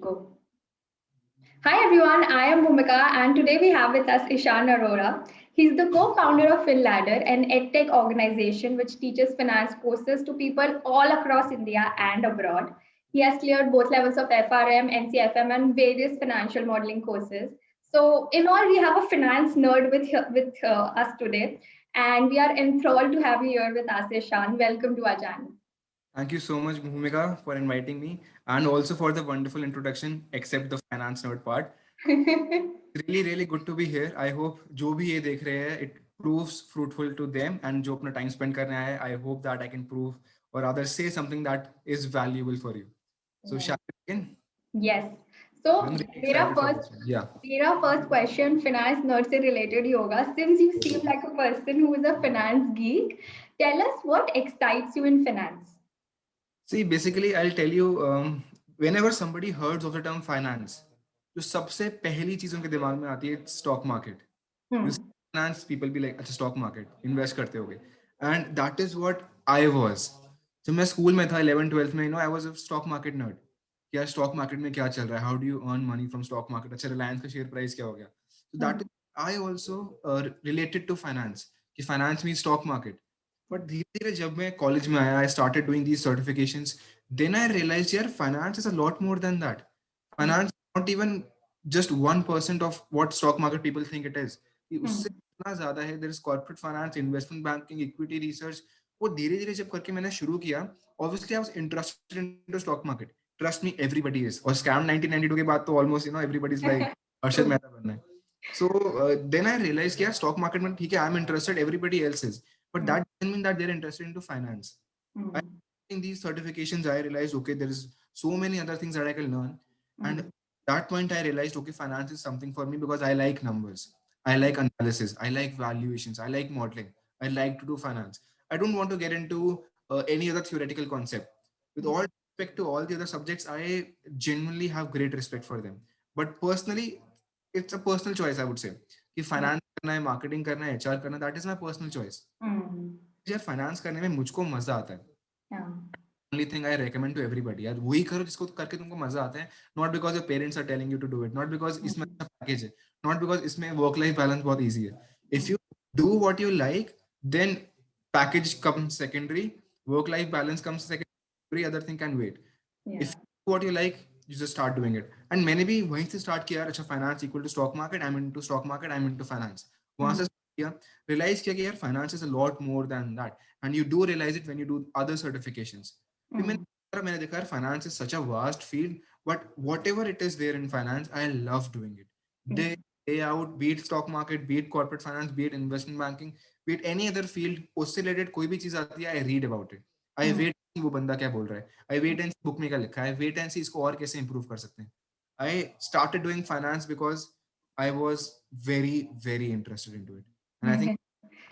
Go. Hi everyone, I am Bhumika and today we have with us Ishan Arora. He's the co-founder of FinLadder, an edtech organization which teaches finance courses to people all across India and abroad. He has cleared both levels of FRM, NCFM and various financial modeling courses. So in all, we have a finance nerd with us today and we are enthralled to have you here with us, Ishan. Welcome to our channel. Thank you so much, Bhumika, for inviting me and also for the wonderful introduction, except the finance nerd part. Really, really good to be here. I hope जो भी ये देख रहे हैं, it proves fruitful to them and जो अपना time spend करने आए, I hope that I can prove or rather say something that is valuable for you. So Yeah. shall we begin? Yes. So I'm really मेरा excited for first this one. Yeah. मेरा first question finance nerd से related ही होगा. Since you seem like a person who is a finance geek, tell us what excites you in finance. See, basically, I'll tell you, whenever somebody hears of the term finance, जो सबसे पहली चीज उनके दिमाग में आती है stock market. You Hmm. see finance, people be like, अच्छा स्टॉक मार्केट इन्वेस्ट करते होगे. And that is what I was. जब मैं स्कूल में था 11 12th में, I was a stock market nerd. क्या स्टॉक मार्केट में क्या चल रहा है, how do you earn money from stock market, अच्छा रिलायंस का शेयर प्राइस क्या हो गया. So that Hmm. Is I also related to finance, कि finance mean stock market. But धीरे धीरे जब मैं कॉलेज में आया, I started doing these certifications, then I realize यार finance is a lot more than that. Hmm. Finance not even just 1% of what stock market people think it is. कि उससे Hmm. इतना ज्यादा है. There is corporate finance, investment banking, equity research. वो धीरे धीरे जब करके मैंने शुरू किया, obviously I was interested into stock market. Trust me, everybody is. और स्कैम 1992 के बाद तो almost everybody is like Harshad True. Mehta बनना है. सो देन आई रियलाइज किया स्टॉक मार्केट में ठीक है, I am interested, everybody else is, but Hmm. That doesn't mean that they are interested into finance. I Hmm. in these certifications, I realized okay, there is so many other things that I can learn. And Hmm. that point I realized okay, finance is something for me because I like numbers, I like analysis, I like valuations, I like modeling, I like to do finance. I don't want to get into any other theoretical concept. With all respect to all the other subjects, I genuinely have great respect for them, but personally it's a personal choice, I would say, कि Yeah. finance करना है, marketing करना है, HR करना है, that is my personal choice. Hmm. यार finance करने में मुझको मजा आता है. Yeah. only thing I recommend to everybody, यार वही करो जिसको करके तुमको मजा आता है. Not because your parents are telling you to do it, not because इसमें अच्छा पैकेज है, not because इसमें work life balance बहुत easy है. If you do what you like, then package comes secondary, work life balance comes secondary, every other thing can wait. Yeah. If you do what you like, you just start doing it. And मैंने भी वहीं से start किया, अच्छा finance equal to stock market, I'm into stock market, I'm into finance. वहां Hmm. से किया, realize किया कि यार finance is a lot more than that, and you do realize it when you do other certifications. फिर Hmm. मैंने देखा यार finance is such a vast field, but whatever it is there in finance, I love doing it Hmm. Day out. Be it stock market, be it corporate finance, be it investment banking, be it any other field, उससे related कोई भी चीज आती है, I read about it. I Hmm. Wait वो बंदा क्या बोल रहा है, आई वेट एंड बुक में क्या लिखा है, आई वेट एंड सी इसको और कैसे इंप्रूव कर सकते हैं. I started doing finance because I was very very interested in to it. And I think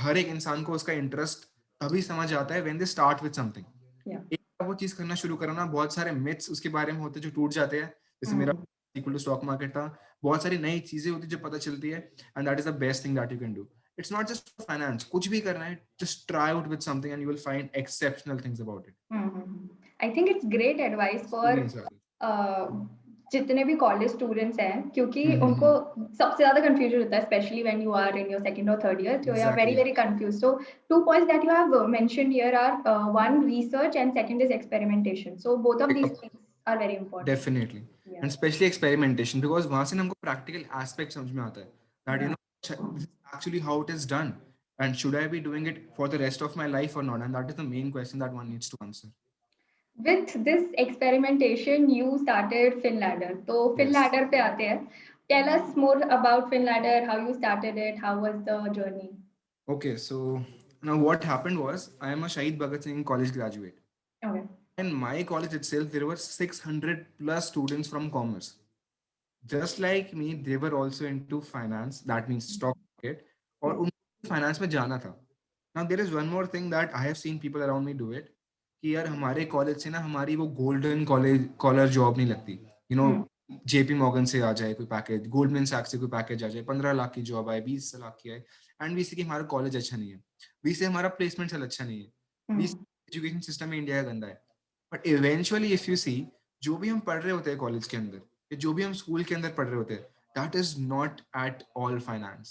हर एक इंसान को उसका इंटरेस्ट तभी समझ आता है when they start with something. Yeah. एक बार वो चीज करना शुरू करो ना, बहुत सारे मिथ्स उसके बारे में होते हैं जो टूट जाते हैं. जैसे मेरा Hmm. Equal to stock market था, बहुत सारी नई चीजें होती है जो पता चलती है. And that is the best thing that you can do. It's not just finance, कुछ भी करना है, just try out with something and you will find exceptional things about it. Hmm. I think it's great advice for experience है. uh, जितने भी college students हैं क्योंकि उनको हम्म. सबसे ज्यादा कंफ्यूजन होता है especially when you are in your second और third year so you are very exactly. Very confuse so two points that you have mentioned here are one research and second is experimentation so both of these things are very important definitely. Yeah and especially experimentation, because वहां से ना हमको practical aspect समझ में आता है that या this is actually how it is done, and should I be doing it for the rest of my life or not, and that is the main question that one needs to answer. with this experimentation you started FinLadder तो Yes. FinLadder पे आते हैं tell us more about FinLadder how you started it how was the journey. Okay, so now what happened was I am a Shahid Bhagat Singh college graduate. Okay. In my college itself, there were 600 plus students from commerce. Just like me, they were also into finance, that means stock market, और Yeah. उनको finance में जाना था. Now there is one more thing that I have seen people around me do it, कि यार हमारे college से ना हमारी वो गोल्डन कॉलेज कॉलर जॉब नहीं लगती. You know, Hmm. JP Morgan से आ जाए कोई पैकेज, गोल्डमैन सैक्स से कोई पैकेज आ जाए, 15 लाख की जॉब आए, 20 लाख की आए, एंड वी से कि हमारा कॉलेज अच्छा नहीं है, वी से हमारा प्लेसमेंट सेल अच्छा नहीं है, वी Hmm. एजुकेशन सिस्टम में इंडिया का गंदा है. But eventually if you see, जो भी हम पढ़ रहे होते हैं कॉलेज के अंदर, कि जो भी हम स्कूल के अंदर पढ़ रहे होते हैं, that is not at all finance.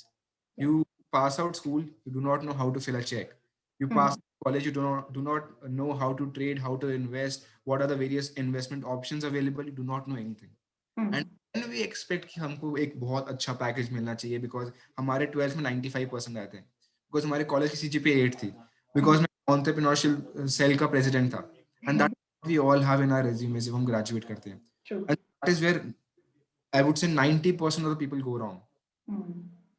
Yeah. You pass out school, you do not know how to fill a check. You pass college, you do not know how to trade, how to invest, what are the various investment options available. You do not know anything. And then we expect कि हमको एक बहुत अच्छा package मिलना चाहिए because हमारे 12th में 95% आए थे, बिकॉज हमारे कॉलेज की CGPA 8 थी, बिकॉज मैं एंटरप्रेन्योरशिप सेल का प्रेसिडेंट था, and that we all have in our resume जब हम ग्रेजुएट करते हैं. True. And that is where I would say 90% of the people go wrong.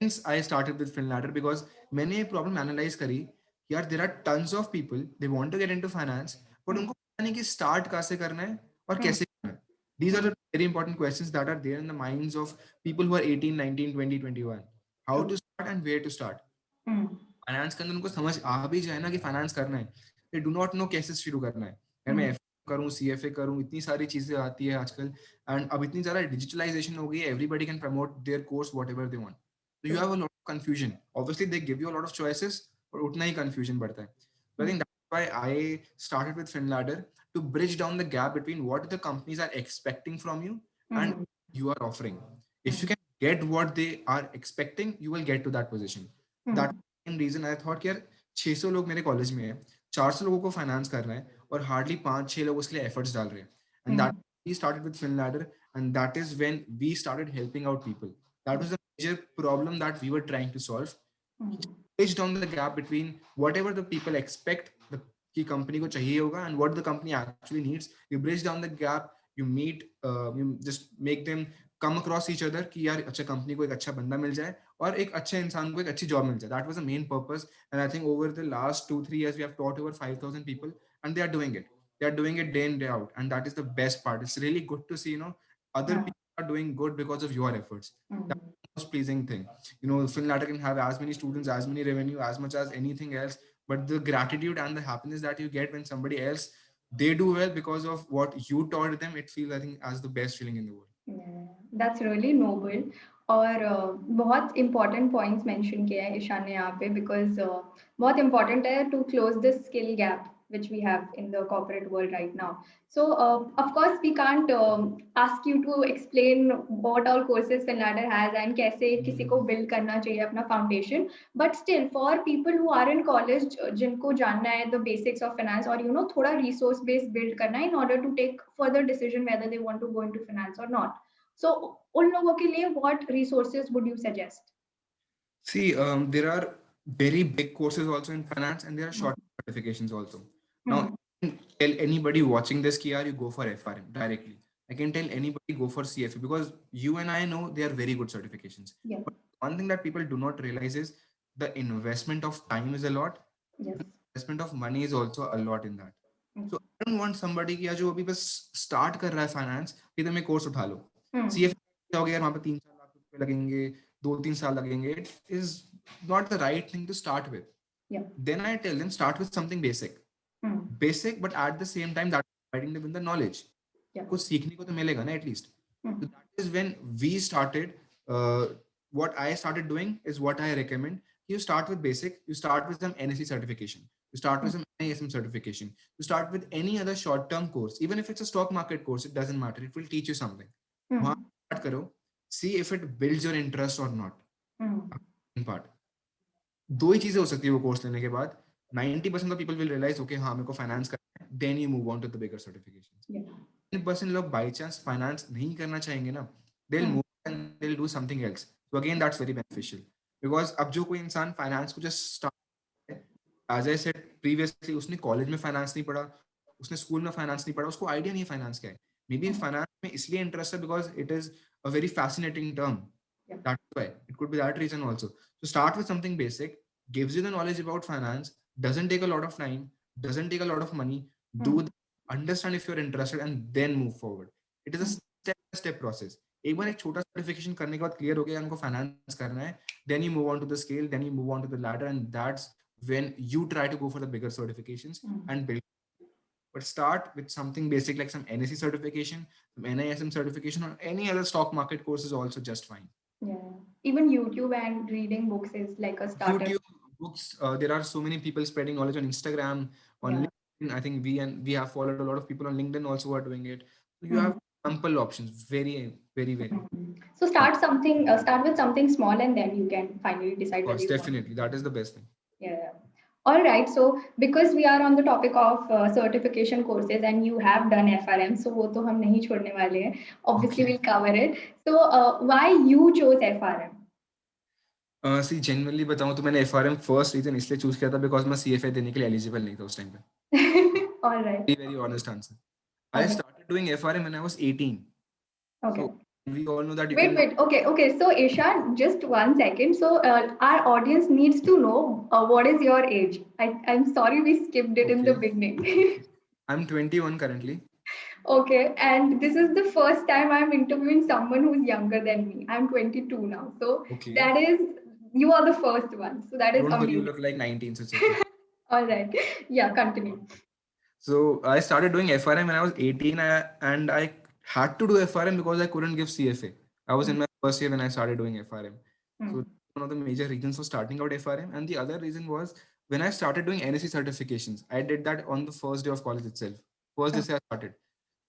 Since I started with FinLadder, because मैंने ये problem analyze करी कि यार there are tons of people they want to get into finance, but उनको पता नहीं कि start कहाँ से करना है और कैसे करना है. These are the very important questions that are there in the minds of people who are 18, 19, 20, 21. How to start and where to start. Finance के अंदर उनको समझ आ भी जाए ना कि फाइनेंस करना है, दे डू नॉट नो कैसे शुरू करना है. यार मैं करूँ, CFA करूँ, इतनी सारी चीजें आती है आजकल, एंड अब इतनी ज्यादा डिजिटलाइजेशन हो गई है, everybody can promote their course whatever they want. So you have a lot of confusion. Obviously, they give you a lot of choices, but उतना ही confusion बढ़ता है. So I think that's why I started with FinLadder to bridge down the gap between what the companies are expecting from you and what you are offering. If you can get what they are expecting, you will get to that position. That reason I thought कि यार 600 लोग मेरे college में है, 400 लोगों को finance करना है और हार्डली 5-6 लोग उसके लिए एफर्ट्स डाल रहे हैं. And that we started with FinLadder, and that is when we started helping out people. That was the major problem that we were trying to solve. Bridge down the gap between whatever the people expect the की company को चाहिए होगा and what the company actually needs. You bridge down the gap, you meet, you just make them come across each other कि यार अच्छा company को एक अच्छा बंदा मिल जाए और एक अच्छे इंसान को एक अच्छी जॉब मिल जाए. That was the main purpose, and I think over the last 2-3 years we have taught over 5,000 people, and they are doing it. They are doing it day in day out, and that is the best part. It's really good to see, other people are doing good because of your efforts. That's the most pleasing thing. FinLadder can have as many students, as many revenue, as much as anything else, but the gratitude and the happiness that you get when somebody else they do well because of what you taught them, it feels, I think, as the best feeling in the world. That's really noble. और बहुत important points mention किया है ईशान ने यहाँ पे, because बहुत important है to close this skill gap which we have in the corporate world right now. So of course we can't ask you to explain what all courses FinLadder has and कैसे किसी को build करना चाहिए अपना foundation, but still for people who are in college जिनको जानना है the basics of finance और थोड़ा resource base build करना है in order to take further decision whether they want to go into finance or not. So उन लोगों के लिए what resources would you suggest? See, there are very big courses also in finance, and there are short certifications also. Now, I can tell anybody watching this कि यार you go for FRM directly. I can tell anybody go for CFA because you and I know they are very good certifications. Yes. But one thing that people do not realize is the investment of time is a lot. Yes. The investment of money is also a lot in that. So I don't want somebody कि यार जो अभी बस start कर रहा है finance कि तुम एक course उठा लो. CFA हो गया, वहाँ पे 3-4 लाख रुपए लगेंगे, 2-3 साल लगेंगे. It is not the right thing to start with. Yeah. Then I tell them start with something basic. Basic, but at the same time that providing them with the knowledge. Yeah. कुछ सीखने को तो मिलेगा ना at least. So that is when we started. What I started doing is what I recommend. You start with basic. You start with some NSE certification. You start with some NISM certification. You start with any other short-term course, even if it's a stock market course. It doesn't matter. It will teach you something. वहाँ start करो. See if it builds your interest or not. Part. दो ही चीजें हो सकती है वो course लेने के बाद. 90% of people will realize, okay, हाँ मेरे को फाइनेंस करना है. Then you move on to the bigger certifications. 10% लोग by chance फाइनेंस नहीं करना चाहेंगे ना, they'll move and they'll do something else. So again, that's very beneficial because अब जो कोई इंसान फाइनेंस को just start, as I said previously, उसने कॉलेज में फाइनेंस नहीं पढ़ा, उसने स्कूल में फाइनेंस नहीं पढ़ा, उसको आइडिया नहीं फाइनेंस क्या है. मे बी फाइनेंस में इसलिए इंटरेस्ट है because it is a very fascinating term. That's why it could be that reason also. So start with something basic, gives you the knowledge about finance, doesn't take a lot of time, doesn't take a lot of money. Understand if you're interested and then move forward. It is a step-by-step process. एक बार एक छोटा certification करने के बाद clear हो गया हमको finance करना है, then you move on to the scale, then you move on to the ladder, and that's when you try to go for the bigger certifications and build. But start with something basic like some NSE certification, some NISM certification, or any other stock market course is also just fine. Yeah, even YouTube and reading books is like a starter. YouTube books, there are so many people spreading knowledge on Instagram, on LinkedIn. I think we have followed a lot of people on LinkedIn also who are doing it. So you have ample options, very, very, very. So start with something small, and then you can finally decide Of whether course, you want to. definitely. That is the best thing. Yeah. All right. So because we are on the topic of certification courses and you have done FRM, so वो तो हम नहीं छोड़ने वाले हैं. Obviously, Okay. we'll cover it. So why you chose FRM? See generally बताऊं तो मैंने एफआरएम फर्स्ट रीजन इसलिए चूज किया था बिकॉज मैं सीएफए देने के लिए एलिजिबल नहीं था उस टाइम पे. All right. Very, very honest answer. I Okay. started doing FRM when I was 18. Okay. So we all know that you Wait, can. wait. Okay. So Ishan, just 1 second. So our audience needs to know what is your age. I'm sorry we skipped it in the Okay. beginning. I'm 21 currently. Okay, and this is the first time I'm interviewing someone who's younger than me. I'm 22 now. So Okay. that is, you are the first one. So that is Don't worry, you amazing. look like 19, so it's okay. All right. Yeah, continue. So I started doing FRM when I was 18, and I had to do FRM because I couldn't give CFA. I was in my first year when I started doing FRM. So Hmm. one of the major reasons for starting out FRM, and the other reason was when I started doing NSE certifications. I did that on the first day of college itself. First day से I started.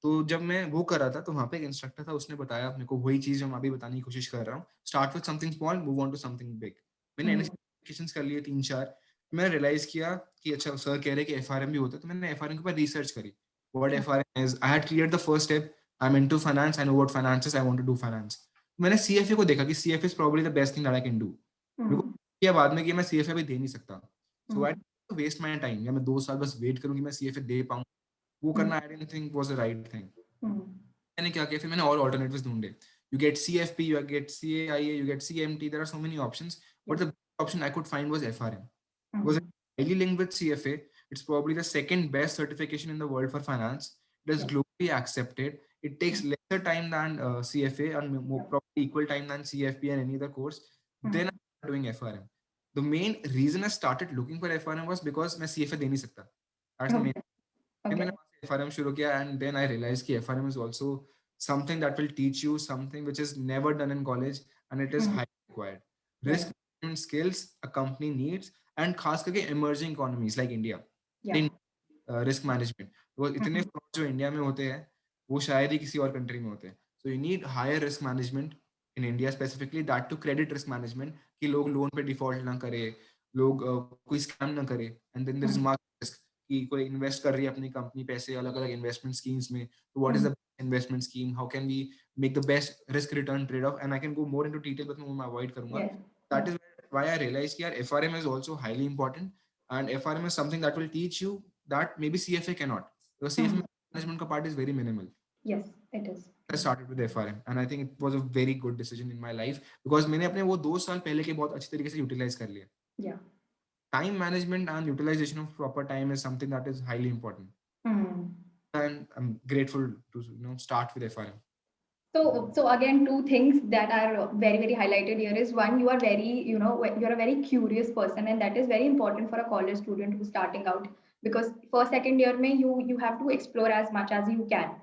तो जब मैं वो कर रहा था तो वहाँ पे एक इंस्ट्रक्टर था, उसने बताया मेरे को वही चीज जो मैं अभी बताने की कोशिश कर रहा हूँ. Start with something small, move on to something big. मैंने एनएससी सर्टिफिकेशंस कर लिए 3-4. मैंने रियलाइज किया कि अच्छा सर कह रहे कि एफआरएम भी होता है, तो मैंने एफआरएम के ऊपर रिसर्च करी. What FRM is. I had cleared the first step. I am into finance, I know what finance is, I want to do finance. मैंने सीएफए को देखा कि CFA is probably the best thing that I can do. मेरे को किया बाद में कि मैं सीएफए भी दे नहीं सकता. सो आई वेस्ट माय टाइम, या मैं 2 साल बस वेट करूं कि मैं सीएफए दे पाऊं. वो करना I didn't think was the right thing. मैंने क्या किया, फिर मैंने और ऑल्टरनेटिव्स ढूंढे. You get CFP, you get CAIA, you get CMT, there are so many options, but the option I could find was FRM. Was highly linked with CFA. It's probably the second best certification in the world for finance. It is globally accepted. It takes lesser time than CFA and more probably equal time than CFP and any other course. Then I started doing FRM. The main reason I started looking for FRM was because मैं CFA दे नहीं सकता. That's the main. फिर मैंने FRM शुरू किया, and then I realized कि FRM is also something that will teach you something which is never done in college, and it is highly required. Risk management skills a company needs, and खास करके emerging economies like India. In risk management, वो इतने fraud जो India में होते हैं वो शायद ही किसी और कंट्री में होते हैं. So you need higher risk management in India specifically, that to credit risk management, कि लोग लोन पे डिफॉल्ट ना करे, लोग कोई स्कैम ना करे. And then there is market risk, कि कोई इन्वेस्ट कर रही है अपनी कंपनी पैसे अलग अलग इन्वेस्टमेंट स्कीम्स में, तो what is the investment scheme, how can we make the best risk return trade off. And I can go more into detail, but मैं अवॉइड करूंगा. That is why I realize कि यार FRM is also highly important, and FRM is something that will teach you that may be CFA can not, because CFA management का part is very minimal. Yes, it is. I started with FRM, and I think it was a very good decision in my life because मैंने अपने वो 2 साल पहले के बहुत अच्छी तरीके से यूटिलाइज कर लिया. Yeah. Time management and utilization of proper time is something that is highly important. And I'm grateful to start with FRM. So again, two things that are very, very highlighted here is one, you are very, you're a very curious person, and that is very important for a college student who's starting out, because first, second year mein you have to explore as much as you can.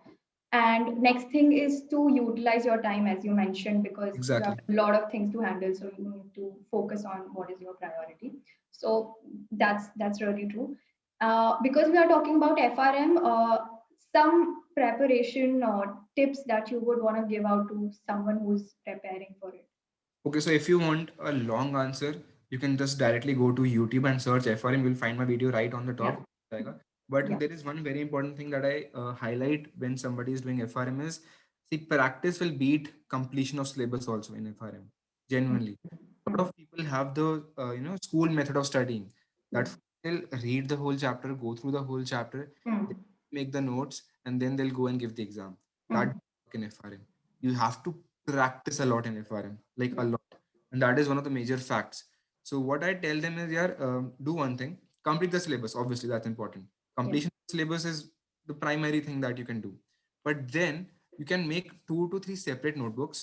And next thing is to utilize your time, as you mentioned, because you have a lot of things to handle, so you need to focus on what is your priority. So that's really true. Because we are talking about FRM, some preparation or tips that you would want to give out to someone who's preparing for it? Okay, so if you want a long answer, you can just directly go to YouTube and search FRM. You'll find my video right on the top. Yeah. But there is one very important thing that I highlight when somebody is doing FRM is, see, practice will beat completion of syllabus also in FRM. Genuinely, a lot of people have the school method of studying, that they'll read the whole chapter, go through the whole chapter, make the notes, and then they'll go and give the exam. That in FRM, you have to practice a lot in FRM, like a lot, and that is one of the major facts. So what I tell them is, do one thing: complete the syllabus. Obviously, that's important. Completion of the syllabus is the primary thing that you can do, but then you can make 2 to 3 separate notebooks.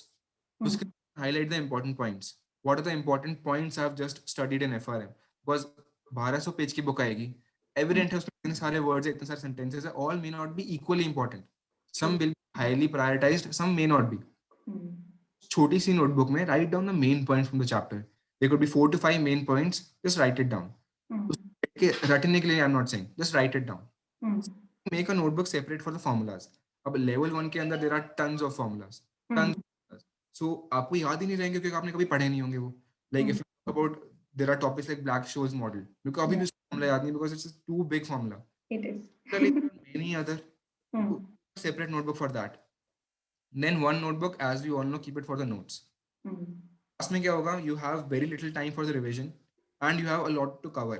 Just highlight the important points. What are the important points I've just studied in FRM? Because 1200 page की book आएगी, evident है उसमें इतने सारे words है, इतने सारे sentences है, all may not be equally important. Some will be highly prioritised, some may not be. छोटी सी नोटबुक में write down the main points from the chapter. There could be 4 to 5 main points, just write it down. रटने के लिए I am not saying, just write it down. Make a notebook separate for the formulas. अब level 1 के अंदर there are tons of formulas, tons. So आपको याद ही नहीं रहेंगे क्योंकि आपने कभी पढ़े नहीं होंगे वो। Like if you about there are topics like Black शोज मॉडल, मेरे को अभी भी फॉर्मूला याद नहीं because it's too big formula. It is. Many other, separate notebook for that. Then one notebook, as we all know, keep it for the notes. Last में क्या होगा, you have very little time for the revision and you have a lot to cover.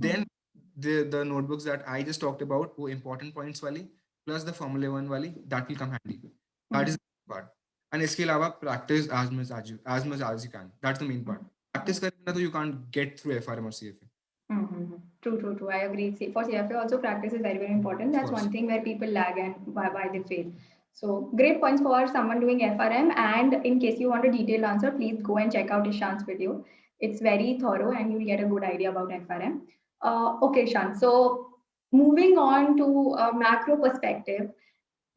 Then the notebooks that I just talked about, वो important points वाली plus the Formula 1 वाली, that will come handy. That is the part. And इसके अलावा practice as much as you can. That's the main part. Practice करेंगे ना तो you can't get through FRM or CFA. True. I agree. For CFA also, practice is very, very important. That's one thing where people lag and why they fail. So great points for someone doing FRM. And in case you want a detailed answer, please go and check out Ishan's video. It's very thorough and you'll get a good idea about FRM. Okay, Ishan. So moving on to a macro perspective,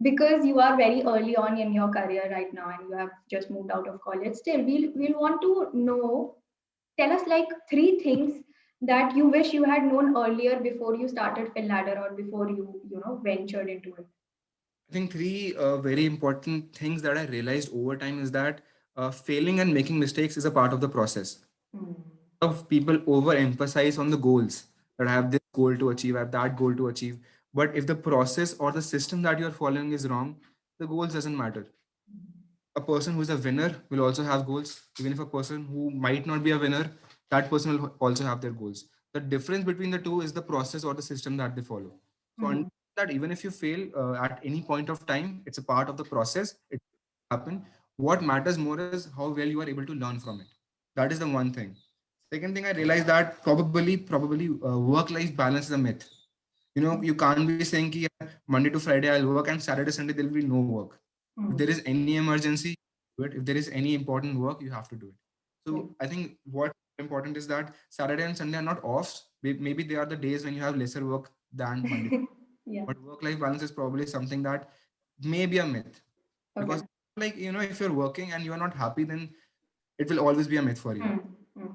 because you are very early on in your career right now and you have just moved out of college, still we'll want to know, tell us like 3 things that you wish you had known earlier before you started FinLadder or before you ventured into it. I think 3 very important things that I realized over time is that failing and making mistakes is a part of the process. Of people overemphasize on the goals, that I have this goal to achieve, I have that goal to achieve. But if the process or the system that you're following is wrong, the goals doesn't matter. A person who's a winner will also have goals. Even if a person who might not be a winner, that person will also have their goals. The difference between the two is the process or the system that they follow. So understand that even if you fail at any point of time, it's a part of the process. It happen. What matters more is how well you are able to learn from it. That is the one thing. Second thing, I realized that probably work-life balance is a myth. You can't be saying ki, Monday to Friday I'll work and Saturday Sunday there will be no work. If there is any emergency, do it. If there is any important work, you have to do it. So I think what's important is that Saturday and Sunday are not offs. Maybe they are the days when you have lesser work than Monday. But work-life balance is probably something that may be a myth. Because like, if you're working and you're not happy, then it will always be a myth for you.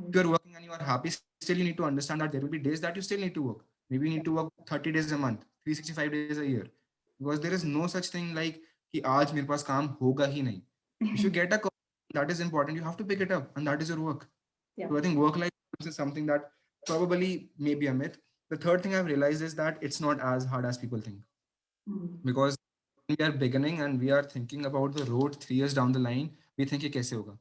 If you're working and you are happy, still you need to understand that there will be days that you still need to work. Maybe you need to work 30 days a month, 365 days a year. Because there is no such thing like कि आज मेरे पास काम होगा ही नहीं. If you get a call that is important, you have to pick it up, and that is your work. So I think work-life balance is something that probably may be a myth. The third thing I've realized is that it's not as hard as people think. Because when we are beginning and we are thinking about the road 3 years down the line, we think ये कैसे होगा?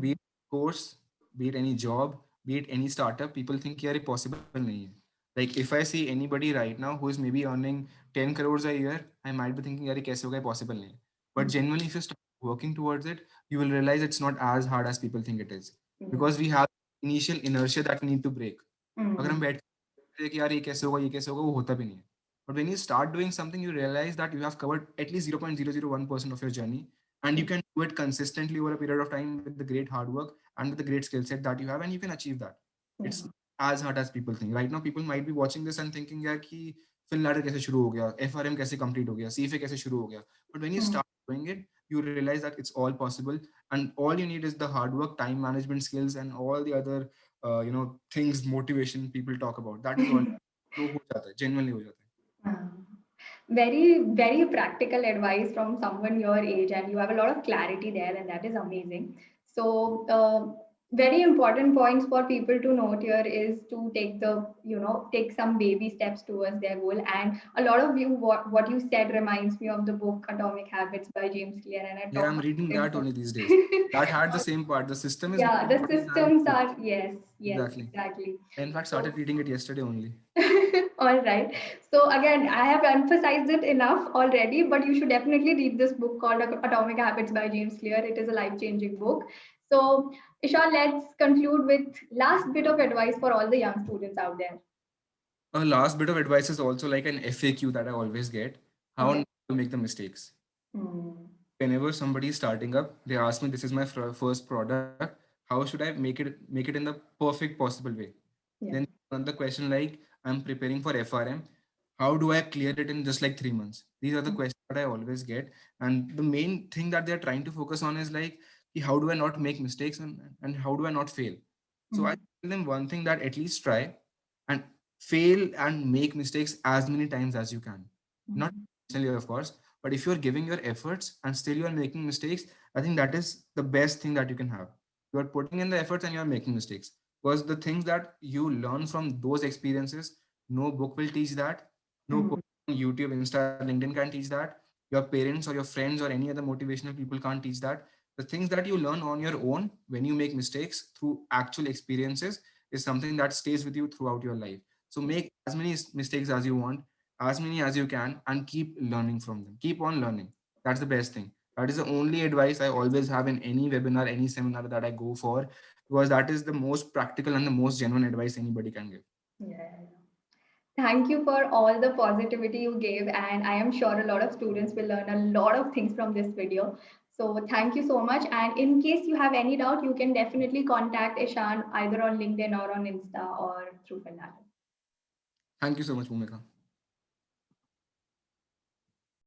Be it course, be it any job, be it any startup, people think यार ये possible नहीं है. Like if I see anybody right now who is maybe earning 10 crores a year, I might be thinking यार ये कैसे होगा, ये possible नहीं है. But genuinely, if you start working towards it, you will realize it's not as hard as people think it is. Because we have initial inertia that we need to break. अगर हम बैठ के कि यार ये कैसे होगा, वो होता भी नहीं है. But when you start doing something, you realize that you have covered at least 0.001% of your journey, and you can do it consistently over a period of time with the great hard work and with the great skill set that you have, and you can achieve that. It's as hard as people think. Right now, people might be watching this and thinking यार कि FinLadder कैसे शुरू हो गया, FRM कैसे complete हो गया, CFA कैसे शुरू हो गया. But when you start doing it, you realize that it's all possible, and all you need is the hard work, time management skills, and all the other things, motivation people talk about. That is all. तो हो जाता है, genuinely हो जाता है. Very, very practical advice from someone your age, and you have a lot of clarity there, and that is amazing. So very important points for people to note here is to take some baby steps towards their goal. And a lot of you, what you said reminds me of the book Atomic Habits by James Clear, and I'm reading that only these days. That had the same part. The system is the systems are exactly. I in fact started reading it yesterday only. All right. So again, I have emphasized it enough already, but you should definitely read this book called Atomic Habits by James Clear. It is a life-changing book. So Ishan, let's conclude with last bit of advice for all the young students out there. A last bit of advice is also like an FAQ that I always get. How not to make the mistakes. Whenever somebody is starting up, they ask me, this is my first product. How should I make it in the perfect possible way? Then another question like, I'm preparing for FRM. How do I clear it in just like 3 months? These are the questions that I always get. And the main thing that they're trying to focus on is like, how do I not make mistakes and how do I not fail? So I tell them one thing, that at least try and fail and make mistakes as many times as you can. Not necessarily, of course, But if you're giving your efforts and still you're making mistakes, I think that is the best thing that you can have. You're putting in the efforts and you're making mistakes, because the things that you learn from those experiences, no book will teach that, no Hmm. course on YouTube, Insta, LinkedIn can teach that, your parents or your friends or any other motivational people can't teach that. The things that you learn on your own when you make mistakes through actual experiences is something that stays with you throughout your life. So make as many mistakes as you want, as many as you can, and keep learning from them. Keep on learning. That's the best thing. That is the only advice I always have in any webinar, any seminar that I go for, because that is the most practical and the most genuine advice anybody can give. Yeah. Thank you for all the positivity you gave, and I am sure a lot of students will learn a lot of things from this video. So thank you so much. And in case you have any doubt, you can definitely contact Ishan either on LinkedIn or on Insta or through Finnato. Thank you so much, Bhumika.